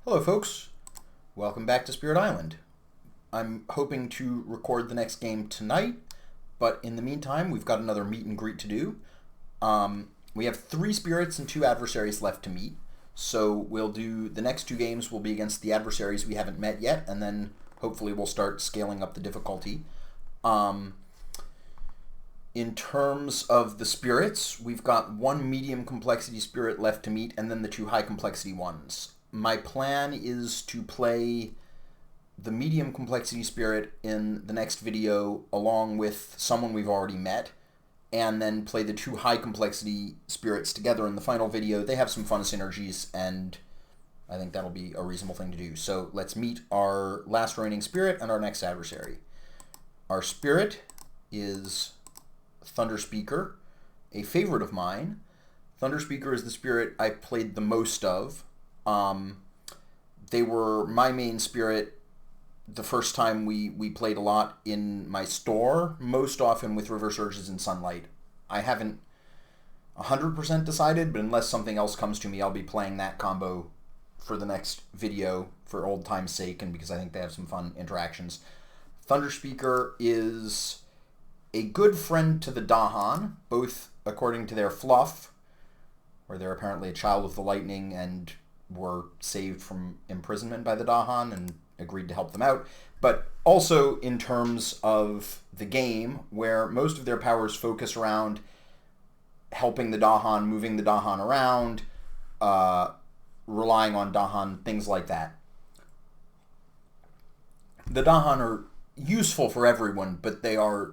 Hello folks, welcome back to Spirit Island. I'm hoping to record the next game tonight, but in the meantime we've got another meet and greet to do. We have 3 spirits and 2 adversaries left to meet, so we'll do the next 2 games will be against the adversaries we haven't met yet, and then hopefully we'll start scaling up the difficulty. In terms of the spirits, we've got 1 medium complexity spirit left to meet and then the 2 high complexity ones. My plan is to play the medium complexity spirit in the next video along with someone we've already met, and then play the 2 high complexity spirits together in the final video. They have some fun synergies, and I think that'll be a reasonable thing to do. So let's meet our last remaining spirit and our next adversary. Our spirit is Thunderspeaker, a favorite of mine. Thunderspeaker is the spirit I played the most of. They were my main spirit the first time we played a lot in my store, most often with River Surges and Sunlight. I haven't 100% decided, but unless something else comes to me, I'll be playing that combo for the next video for old time's sake and because I think they have some fun interactions. Thunderspeaker is a good friend to the Dahan, both according to their fluff, where they're apparently a child of the lightning and were saved from imprisonment by the Dahan and agreed to help them out, but also in terms of the game, where most of their powers focus around helping the Dahan, moving the Dahan around, relying on Dahan, things like that. The Dahan are useful for everyone, but they are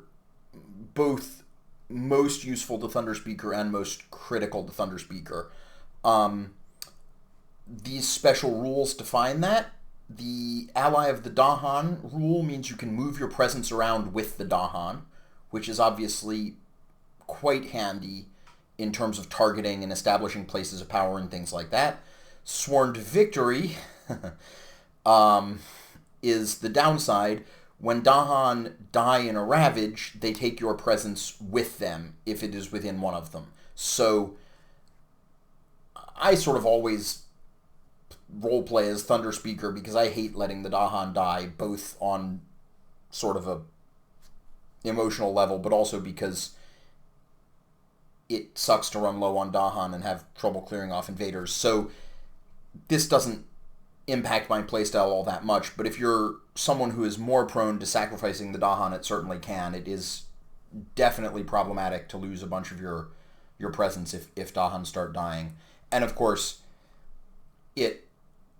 both most useful to Thunderspeaker and most critical to Thunderspeaker. These special rules define that. The ally of the Dahan rule means you can move your presence around with the Dahan, which is obviously quite handy in terms of targeting and establishing places of power and things like that. Sworn to Victory is the downside. When Dahan die in a ravage, they take your presence with them if it is within one of them. So I sort of always roleplay as Thunderspeaker because I hate letting the Dahan die, both on sort of a emotional level, but also because it sucks to run low on Dahan and have trouble clearing off invaders. So this doesn't impact my playstyle all that much, but if you're someone who is more prone to sacrificing the Dahan, it certainly can. It is definitely problematic to lose a bunch of your presence if Dahan start dying. And of course, it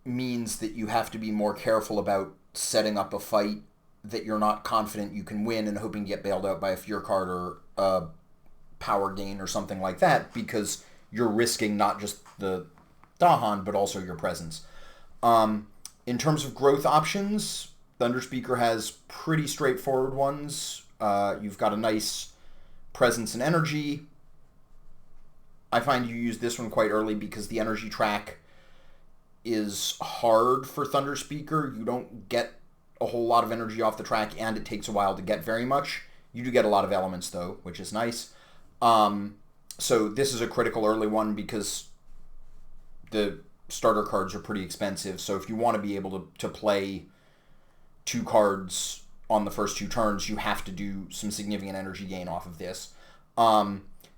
means that you have to be more careful about setting up a fight that you're not confident you can win and hoping to get bailed out by a fear card or a power gain or something like that, because you're risking not just the Dahan, but also your presence. In terms of growth options, Thunderspeaker has pretty straightforward ones. You've got a nice presence and energy. I find you use this one quite early because the energy track is hard for Thunderspeaker. You don't get a whole lot of energy off the track, and it takes a while to get very much. You do get a lot of elements, though, which is nice. So this is a critical early one because the starter cards are pretty expensive. So if you want to be able to play 2 cards on the first 2 turns, you have to do some significant energy gain off of this.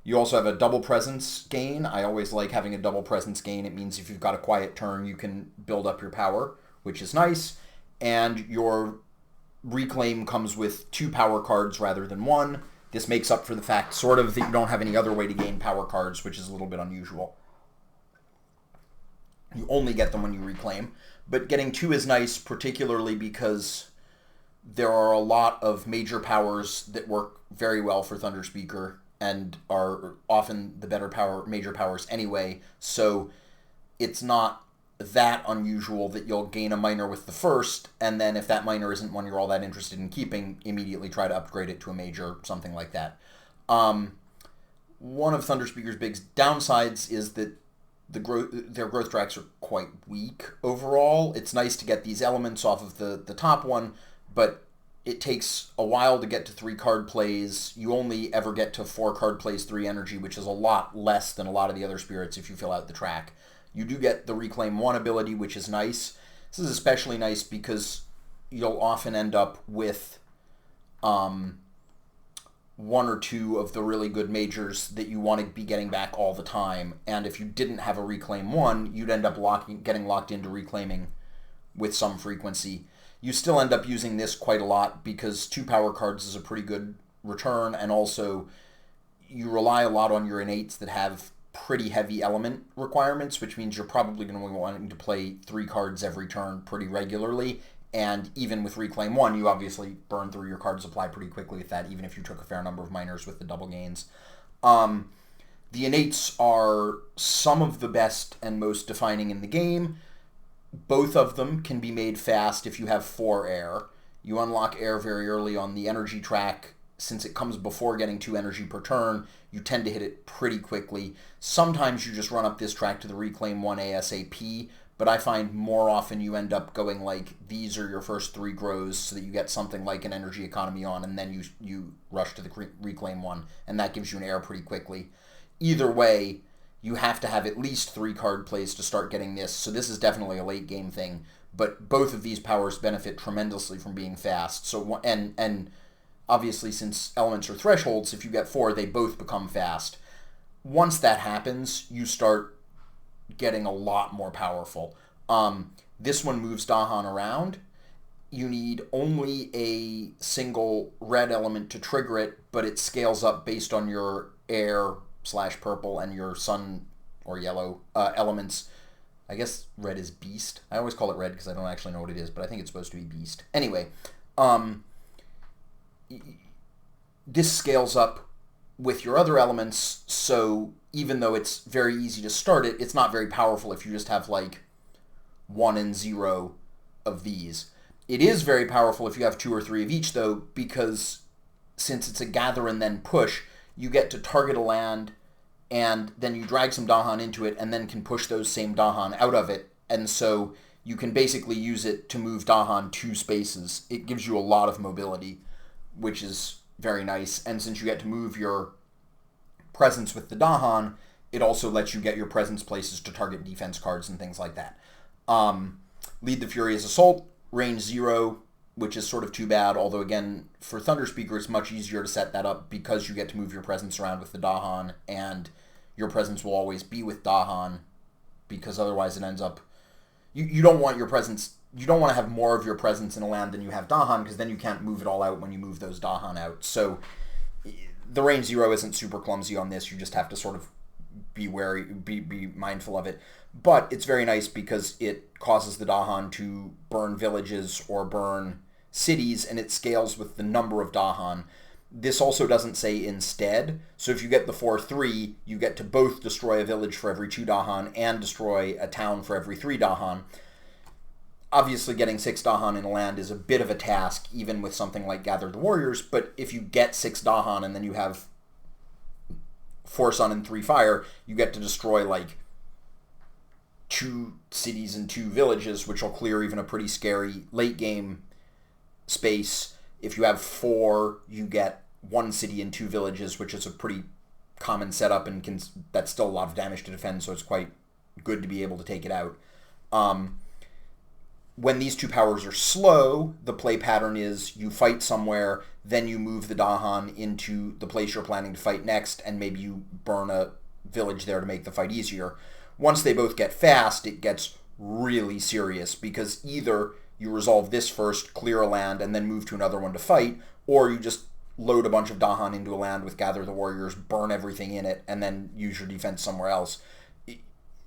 You also have a double presence gain. I always like having a double presence gain. It means if you've got a quiet turn, you can build up your power, which is nice. And your reclaim comes with 2 power cards rather than 1. This makes up for the fact, sort of, that you don't have any other way to gain power cards, which is a little bit unusual. You only get them when you reclaim. But getting 2 is nice, particularly because there are a lot of major powers that work very well for Thunderspeaker and are often the better major powers anyway, so it's not that unusual that you'll gain a minor with the first, and then if that minor isn't one you're all that interested in keeping, immediately try to upgrade it to a major, something like that. One of Thunderspeaker's big downsides is that their growth tracks are quite weak overall. It's nice to get these elements off of the top one, but it takes a while to get to 3 card plays. You only ever get to 4 card plays, 3 energy, which is a lot less than a lot of the other spirits if you fill out the track. You do get the Reclaim 1 ability, which is nice. This is especially nice because you'll often end up with one or two of the really good majors that you want to be getting back all the time. And if you didn't have a Reclaim 1, you'd end up getting locked into reclaiming with some frequency. You still end up using this quite a lot because 2 power cards is a pretty good return, and also you rely a lot on your innates that have pretty heavy element requirements, which means you're probably going to be wanting to play 3 cards every turn pretty regularly. And even with Reclaim 1, you obviously burn through your card supply pretty quickly with that, even if you took a fair number of minors with the double gains. The innates are some of the best and most defining in the game. Both of them can be made fast if you have 4 air. You unlock air very early on the energy track. Since it comes before getting 2 energy per turn, you tend to hit it pretty quickly. Sometimes you just run up this track to the Reclaim 1 ASAP, but I find more often you end up going like, these are your first 3 grows so that you get something like an energy economy on, and then you rush to the Reclaim 1, and that gives you an air pretty quickly. Either way, you have to have at least 3 card plays to start getting this, so this is definitely a late game thing, but both of these powers benefit tremendously from being fast. So and obviously, since elements are thresholds, if you get 4, they both become fast. Once that happens, you start getting a lot more powerful. This one moves Dahan around. You need only a single red element to trigger it, but it scales up based on your air/purple and your sun or yellow elements. I guess red is beast. I always call it red because I don't actually know what it is, but I think it's supposed to be beast. Anyway, this scales up with your other elements, so even though it's very easy to start it, it's not very powerful if you just have like 1 and 0 of these. It is very powerful if you have 2 or 3 of each, though, because since it's a gather and then push, you get to target a land, and then you drag some Dahan into it, and then can push those same Dahan out of it, and so you can basically use it to move Dahan 2 spaces. It gives you a lot of mobility, which is very nice, and since you get to move your presence with the Dahan, it also lets you get your presence places to target defense cards and things like that. Lead the Furious Assault, range 0, which is sort of too bad, although again, for Thunderspeaker, it's much easier to set that up because you get to move your presence around with the Dahan, and your presence will always be with Dahan, because otherwise it ends up... You don't want your presence... You don't want to have more of your presence in a land than you have Dahan, because then you can't move it all out when you move those Dahan out. So the range 0 isn't super clumsy on this. You just have to sort of be wary, be mindful of it. But it's very nice because it causes the Dahan to burn villages or burn cities, and it scales with the number of Dahan. This also doesn't say instead. So if you get the 4/3, you get to both destroy a village for every 2 Dahan and destroy a town for every 3 Dahan. Obviously, getting 6 Dahan in a land is a bit of a task, even with something like Gather the Warriors, but if you get 6 Dahan and then you have 4 Sun and 3 Fire, you get to destroy, like, 2 cities and 2 villages, which will clear even a pretty scary late-game space. If you have 4, you get 1 city and 2 villages, which is a pretty common setup, and that's still a lot of damage to defend, so it's quite good to be able to take it out. When these 2 powers are slow, the play pattern is you fight somewhere, then you move the Dahan into the place you're planning to fight next, and maybe you burn a village there to make the fight easier. Once they both get fast, it gets really serious, because either you resolve this first, clear a land, and then move to another one to fight, or you just load a bunch of Dahan into a land with Gather the Warriors, burn everything in it, and then use your defense somewhere else.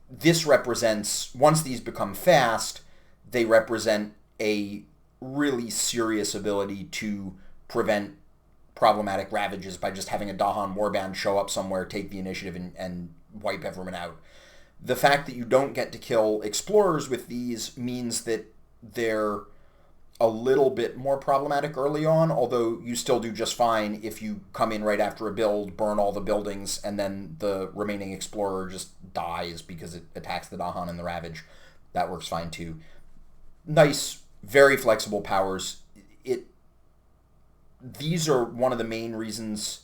This represents, once these become fast, they represent a really serious ability to prevent problematic ravages by just having a Dahan warband show up somewhere, take the initiative, and wipe everyone out. The fact that you don't get to kill explorers with these means that they're a little bit more problematic early on, although you still do just fine if you come in right after a build, burn all the buildings, and then the remaining explorer just dies because it attacks the Dahan and the Ravage. That works fine too. Nice, very flexible powers. These are one of the main reasons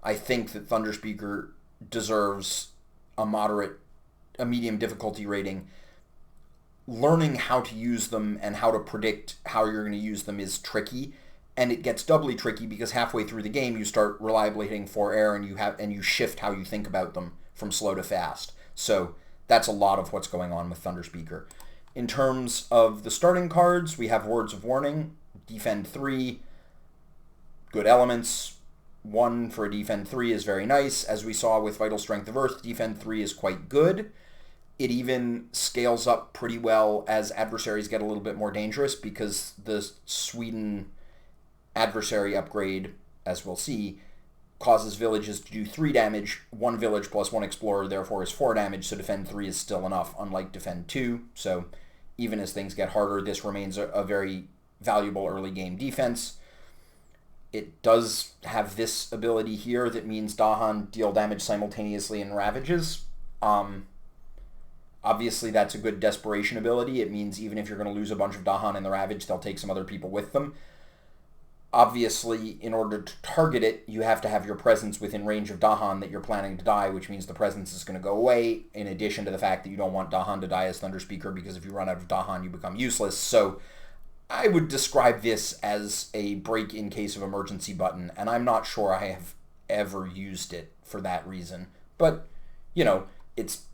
I think that Thunderspeaker deserves a moderate a medium difficulty rating, learning how to use them and how to predict how you're going to use them is tricky. And it gets doubly tricky because halfway through the game you start reliably hitting 4 air and you shift how you think about them from slow to fast. So that's a lot of what's going on with Thunderspeaker. In terms of the starting cards, we have Words of Warning, Defend 3, good elements. 1 for a Defend 3 is very nice. As we saw with Vital Strength of Earth, Defend 3 is quite good. It even scales up pretty well as adversaries get a little bit more dangerous because the Sweden adversary upgrade, as we'll see, causes villages to do 3 damage. 1 village plus 1 explorer therefore is 4 damage, so Defend 3 is still enough, unlike Defend 2. So even as things get harder, this remains a very valuable early game defense. It does have this ability here that means Dahan deal damage simultaneously in Ravages. Obviously, that's a good desperation ability. It means even if you're going to lose a bunch of Dahan in the Ravage, they'll take some other people with them. Obviously, in order to target it, you have to have your presence within range of Dahan that you're planning to die, which means the presence is going to go away, in addition to the fact that you don't want Dahan to die as Thunderspeaker, because if you run out of Dahan, you become useless. So I would describe this as a break in case of emergency button, and I'm not sure I have ever used it for that reason. But, it's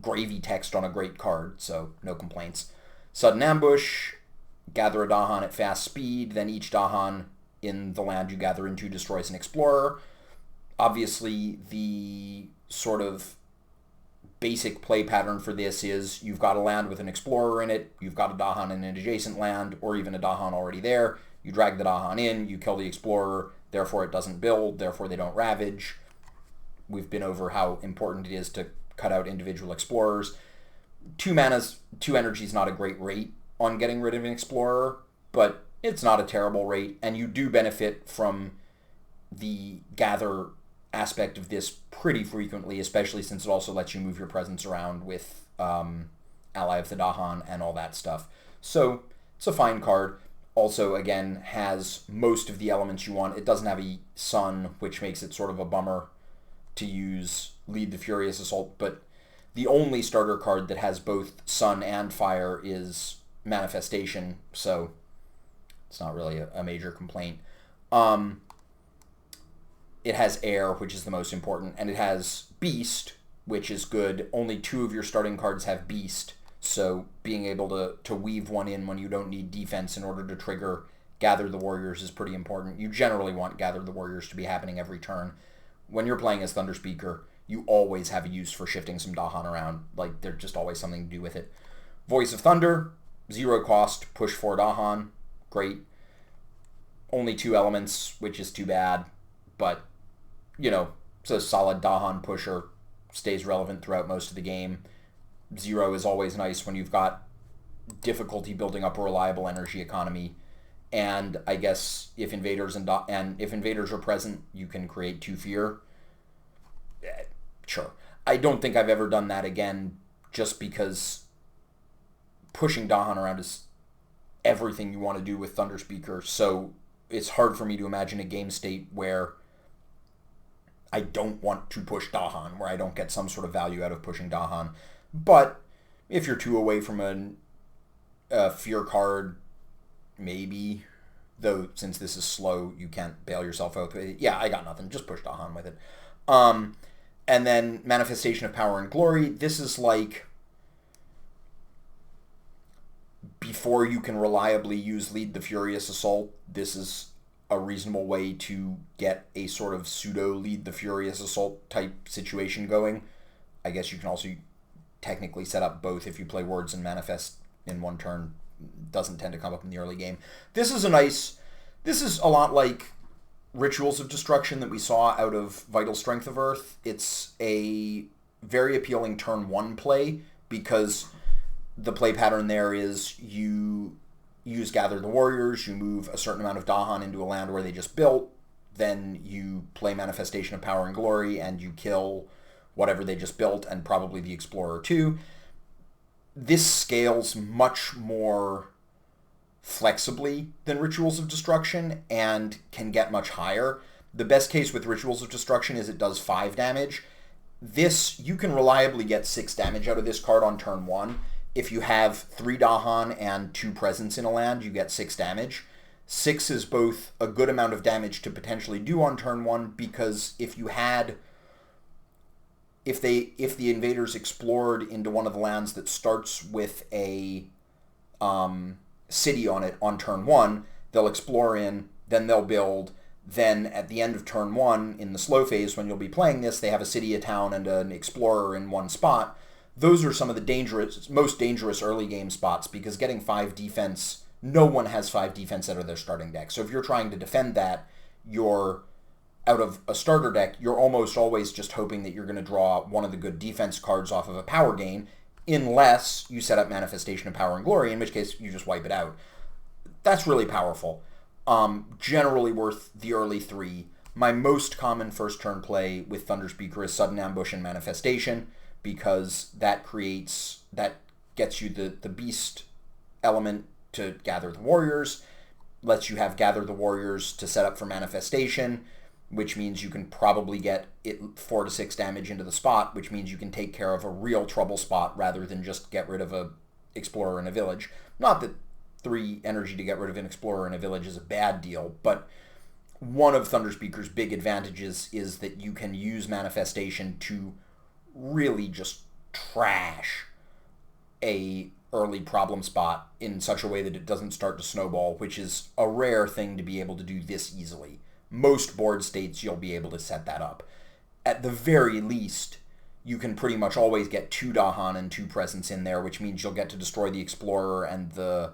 gravy text on a great card, so no complaints. Sudden Ambush, gather a Dahan at fast speed, then each Dahan in the land you gather into destroys an explorer. Obviously, the sort of basic play pattern for this is you've got a land with an explorer in it, you've got a Dahan in an adjacent land, or even a Dahan already there. You drag the Dahan in, you kill the explorer, therefore it doesn't build, therefore they don't ravage. We've been over how important it is to cut out individual explorers. 2 energy is not a great rate on getting rid of an explorer, but it's not a terrible rate, and you do benefit from the gather aspect of this pretty frequently, especially since it also lets you move your presence around with Ally of the Dahan and all that stuff. So it's a fine card. Also, again, has most of the elements you want. It doesn't have a sun, which makes it sort of a bummer to use Lead the Furious Assault, but the only starter card that has both sun and fire is Manifestation, so it's not really a major complaint. It has air, which is the most important, and it has beast, which is good. Only 2 of your starting cards have beast, so being able to weave one in when you don't need defense in order to trigger Gather the Warriors is pretty important. You generally want Gather the Warriors to be happening every turn. When you're playing as Thunderspeaker, you always have a use for shifting some Dahan around. Like, there's just always something to do with it. Voice of Thunder, 0 cost, push 4 Dahan, great. Only 2 elements, which is too bad, but, it's a solid Dahan pusher, stays relevant throughout most of the game. 0 is always nice when you've got difficulty building up a reliable energy economy, and I guess if invaders if invaders are present, you can create 2 fear. Sure. I don't think I've ever done that again, just because pushing Dahan around is everything you want to do with Thunderspeaker, so it's hard for me to imagine a game state where I don't want to push Dahan, where I don't get some sort of value out of pushing Dahan. But if you're 2 away from a fear card, maybe, though since this is slow, you can't bail yourself out. Yeah, I got nothing. Just push Dahan with it. And then Manifestation of Power and Glory. This is like before you can reliably use Lead the Furious Assault, this is a reasonable way to get a sort of pseudo Lead the Furious Assault type situation going. I guess you can also technically set up both if you play Words and Manifest in one turn. Doesn't tend to come up in the early game. This is a lot like Rituals of Destruction that we saw out of Vital Strength of Earth. It's a very appealing turn 1 play because the play pattern there is you use Gather the Warriors, you move a certain amount of Dahan into a land where they just built, then you play Manifestation of Power and Glory and you kill whatever they just built and probably the Explorer too. This scales much more flexibly than Rituals of Destruction and can get much higher. The best case with Rituals of Destruction is it does 5 damage, this, you can reliably get 6 damage out of this card on turn 1. If you have 3 Dahan and 2 presence in a land, you get 6 damage. 6 is both a good amount of damage to potentially do on turn 1, because if the invaders explored into one of the lands that starts with a city on it on turn 1, they'll explore in, then they'll build, then at the end of turn 1, in the slow phase when you'll be playing this, they have a city, a town, and an explorer in one spot. Those are some of the most dangerous early game spots, because getting 5 defense, no one has 5 defense out of their starting deck. So if you're trying to defend that, you're out of a starter deck, you're almost always just hoping that you're going to draw one of the good defense cards off of a power gain, unless you set up Manifestation of Power and Glory, in which case you just wipe it out. That's really powerful. Generally worth the early 3. My most common first turn play with Thunderspeaker is Sudden Ambush and Manifestation, because that gets you the beast element to gather the warriors, lets you have gather the warriors to set up for Manifestation, which means you can probably get it 4 to 6 damage into the spot, which means you can take care of a real trouble spot rather than just get rid of a explorer in a village. Not that 3 energy to get rid of an explorer in a village is a bad deal, but one of Thunderspeaker's big advantages is that you can use Manifestation to really just trash a early problem spot in such a way that it doesn't start to snowball, which is a rare thing to be able to do this easily. Most board states you'll be able to set that up. At the very least, you can pretty much always get 2 Dahan and 2 presence in there, which means you'll get to destroy the explorer and the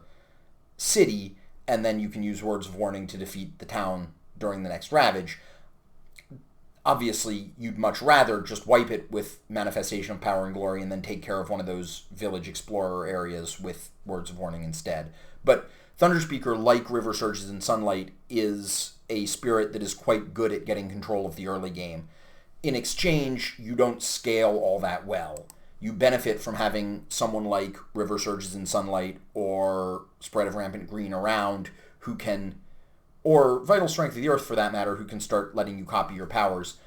city, and then you can use Words of Warning to defeat the town during the next Ravage. Obviously, you'd much rather just wipe it with Manifestation of Power and Glory and then take care of one of those village explorer areas with Words of Warning instead. But Thunderspeaker, like River Surges and Sunlight, is a spirit that is quite good at getting control of the early game. In exchange, you don't scale all that well. You benefit from having someone like River Surges and Sunlight or Spread of Rampant Green around who can, or Vital Strength of the Earth for that matter, who can start letting you copy your powers.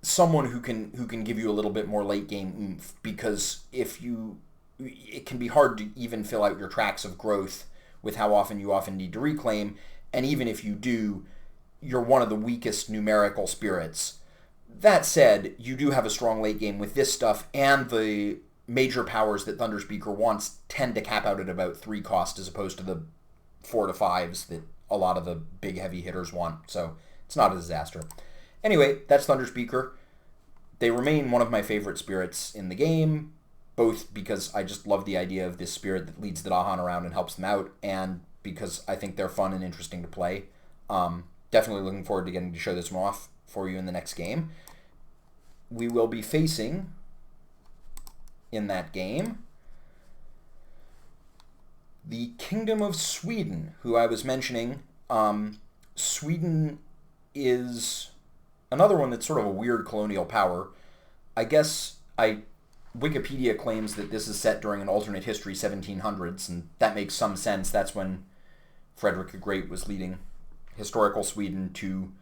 Someone who can give you a little bit more late game oomph, because it can be hard to even fill out your tracks of growth with how often you often need to reclaim, and even if you do, you're one of the weakest numerical spirits. That said, you do have a strong late game with this stuff, and the major powers that Thunderspeaker wants tend to cap out at about 3 cost as opposed to the 4 to 5s that a lot of the big heavy hitters want, so it's not a disaster. Anyway, that's Thunderspeaker. They remain one of my favorite spirits in the game, both because I just love the idea of this spirit that leads the Dahan around and helps them out, and because I think they're fun and interesting to play. Definitely looking forward to getting to show this one off for you in the next game. We will be facing, in that game, the Kingdom of Sweden, who I was mentioning. Sweden is another one that's sort of a weird colonial power. I guess Wikipedia claims that this is set during an alternate history 1700s, and that makes some sense. That's when Frederick the Great was leading historical Sweden to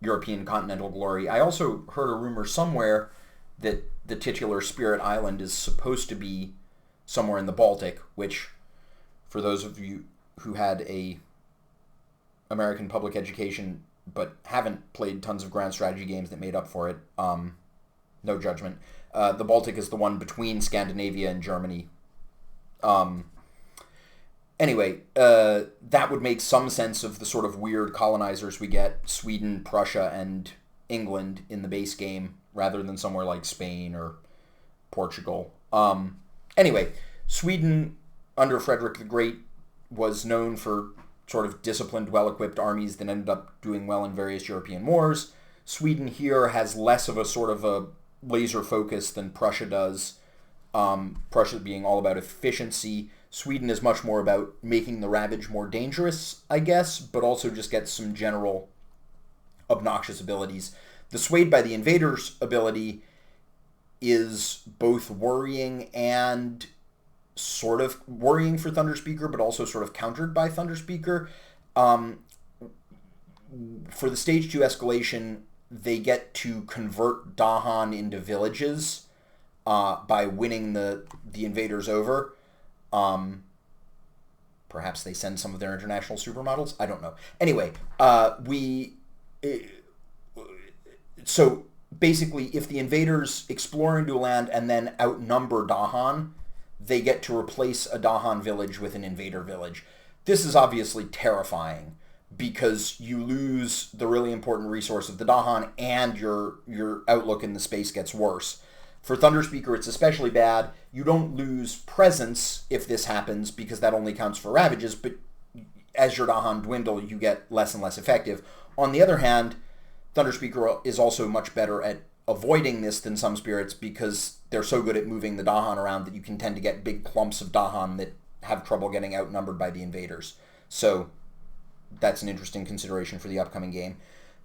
European continental glory. I also heard a rumor somewhere that the titular Spirit Island is supposed to be somewhere in the Baltic, which, for those of you who had a American public education but haven't played tons of grand strategy games that made up for it, no judgment. The Baltic is the one between Scandinavia and Germany. Anyway, that would make some sense of the sort of weird colonizers we get, Sweden, Prussia, and England in the base game, rather than somewhere like Spain or Portugal. Anyway, Sweden, under Frederick the Great, was known for sort of disciplined, well-equipped armies that ended up doing well in various European wars. Sweden here has less of a sort of a laser focus than Prussia does, Prussia being all about efficiency. Sweden is much more about making the Ravage more dangerous, I guess, but also just gets some general obnoxious abilities. The Swayed by the Invaders ability is both worrying and sort of worrying for Thunderspeaker, but also sort of countered by Thunderspeaker. For the Stage 2 escalation, they get to convert Dahan into villages by winning the invaders over. Perhaps they send some of their international supermodels. I don't know. Anyway, so basically, if the invaders explore into a land and then outnumber Dahan, they get to replace a Dahan village with an invader village. This is obviously terrifying because you lose the really important resource of the Dahan and your outlook in the space gets worse. For Thunderspeaker, it's especially bad. You don't lose presence if this happens because that only counts for ravages, but as your Dahan dwindle, you get less and less effective. On the other hand, Thunderspeaker is also much better at avoiding this than some spirits because they're so good at moving the Dahan around that you can tend to get big clumps of Dahan that have trouble getting outnumbered by the invaders. So that's an interesting consideration for the upcoming game.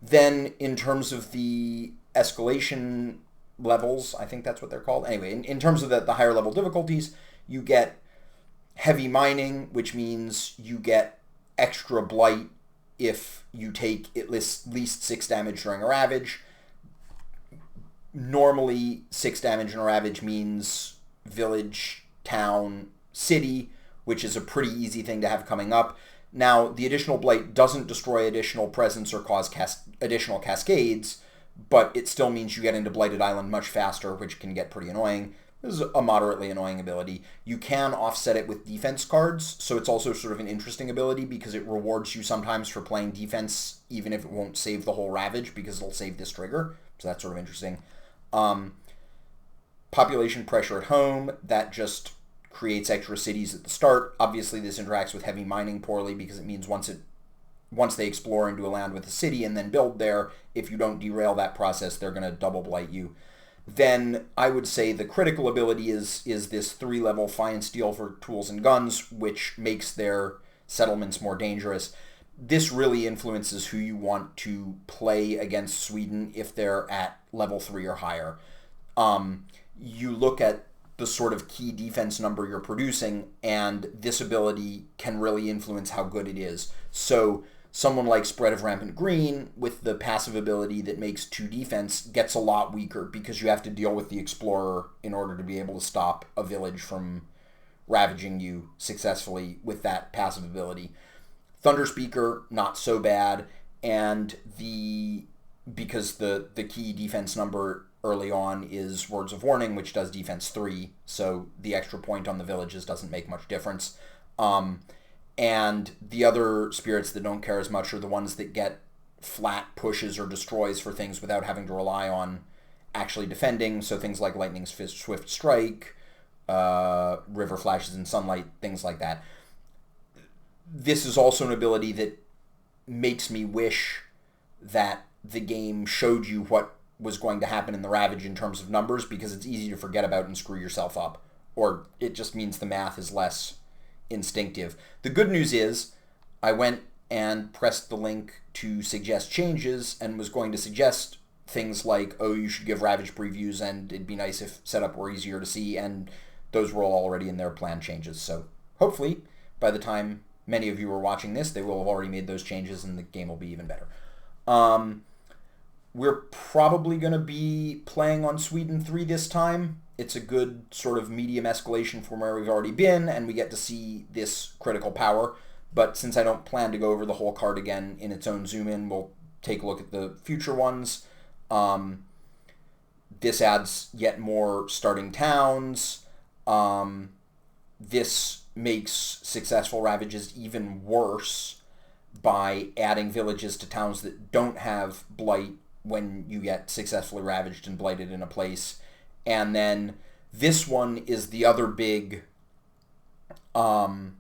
Then in terms of the escalation levels, I think that's what they're called. Anyway, in terms of the higher level difficulties, you get heavy mining, which means you get extra blight if you take at least 6 damage during a ravage. Normally, 6 damage in a ravage means village, town, city, which is a pretty easy thing to have coming up. Now, the additional blight doesn't destroy additional presence or cause additional cascades, but it still means you get into Blighted Island much faster, which can get pretty annoying. This is a moderately annoying ability. You can offset it with defense cards, so it's also sort of an interesting ability because it rewards you sometimes for playing defense, even if it won't save the whole ravage, because it'll save this trigger. So that's sort of interesting. Population pressure at home, that just creates extra cities at the start. Obviously, this interacts with heavy mining poorly because it means once they explore into a land with a city and then build there, if you don't derail that process, they're going to double blight you. Then I would say the critical ability is this 3-level Fire and Steel for tools and guns, which makes their settlements more dangerous. This really influences who you want to play against Sweden if they're at level 3 or higher. You look at the sort of key defense number you're producing, and this ability can really influence how good it is. So someone like Spread of Rampant Green with the passive ability that makes 2 defense gets a lot weaker because you have to deal with the Explorer in order to be able to stop a village from ravaging you successfully with that passive ability. Thunderspeaker, not so bad, and because the key defense number early on is Words of Warning, which does defense 3, so the extra point on the villages doesn't make much difference. And the other spirits that don't care as much are the ones that get flat pushes or destroys for things without having to rely on actually defending. So things like Lightning's Swift Strike, River Flashes and Sunlight, things like that. This is also an ability that makes me wish that the game showed you what was going to happen in the Ravage in terms of numbers, because it's easy to forget about and screw yourself up. Or it just means the math is less instinctive. The good news is I went and pressed the link to suggest changes and was going to suggest things like, oh, you should give Ravage previews and it'd be nice if setup were easier to see, and those were all already in their planned changes. So hopefully by the time many of you are watching this, they will have already made those changes and the game will be even better. We're probably going to be playing on Sweden 3 this time. It's a good sort of medium escalation from where we've already been, and we get to see this critical power. But since I don't plan to go over the whole card again in its own zoom-in, we'll take a look at the future ones. This adds yet more starting towns. This makes successful ravages even worse by adding villages to towns that don't have blight when you get successfully ravaged and blighted in a place. And then this one is the other big one,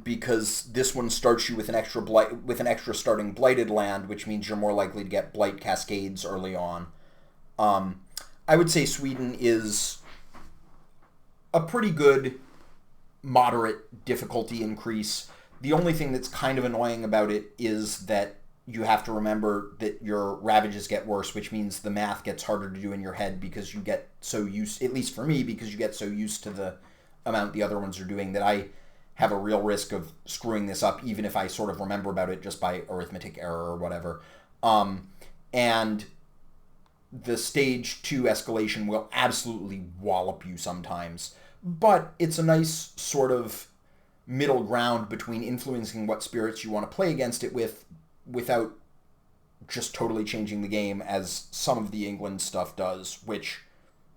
because this one starts you with an extra starting blighted land, which means you're more likely to get blight cascades early on. I would say Sweden is a pretty good moderate difficulty increase. The only thing that's kind of annoying about it is that you have to remember that your ravages get worse, which means the math gets harder to do in your head because you get so used, at least for me, because you get so used to the amount the other ones are doing, that I have a real risk of screwing this up, even if I sort of remember about it just by arithmetic error or whatever. And the stage 2 escalation will absolutely wallop you sometimes. But it's a nice sort of middle ground between influencing what spirits you want to play against it with without just totally changing the game, as some of the England stuff does, which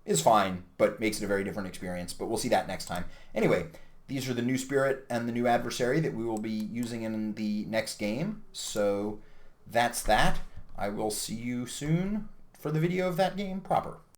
is fine, but makes it a very different experience. But we'll see that next time. Anyway, these are the new spirit and the new adversary that we will be using in the next game. So that's that. I will see you soon for the video of that game proper.